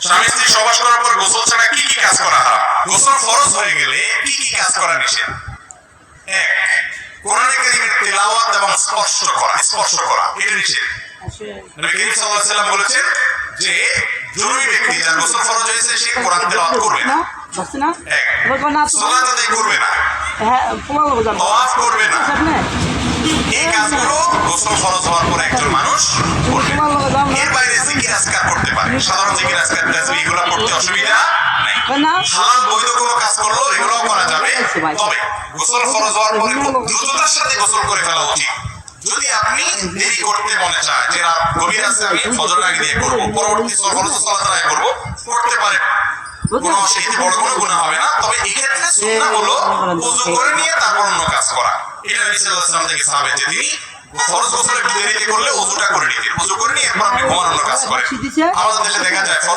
স্বামী স্ত্রী সহবাস করার পর গোসল ছাড়া কি কি কাজ করা হারাম? গোসল ফরজ হয়ে গেলে কি কি কাজ করা নিষেধ? এক, কোরআন কারীমের তেলাওয়াত এবং স্পর্শ করা এটা নিষেধ। নবী করিম সাল্লাল্লাহু আলাইহি ওয়াসাল্লাম বলেছেন যে জরুরি ব্যক্তি যার গোসল ফরজ হয়েছে সে কোরআন তেলাওয়াত করবে না। এক, সালাত আদায় করবে না, তাওয়াফ করবে না। এই কাজগুলো গোসল ফরজ হওয়ার পর একজন মানুষ করবে। এর বাইরে জিকির আজকার করতে পারে, সাধারণ জিকির আজকার তাসবিহ এগুলো করতে অসুবিধা নাই। হালাল বৈধ কোনো কাজ করলো এগুলোও করা যাবে, তবে গোসল ফরজ হওয়ার পরে খুব দ্রুততার সাথে গোসল করে ফেলা উচিত। যদি আপনি দেরি করতে মনে চায় যে রাত গভীর আছে আমি ফজর আগে দিয়ে করবো, পরবর্তী ফরজ সালাত আদায় করবো, করতে পারেন, কোনো সেটি বড় কোনো গুনাহ হবে না। তবে এই ক্ষেত্রে সুন্নাহ হলো ওযু করে নিয়ে তারপর অন্য কাজ করা। এটা নবী সাল্লাল্লাহু আলাইহি ওয়াসাল্লাম থেকে সাহাবে যে তিনি ফরজ গোসল একটু দেরিতে করলে ওযুটা করে নিতেন, ওযু করে নিয়ে এরপর আপনি ঘুমানোর কাজ করেন। আমাদের দেশে দেখা যায় ফরজ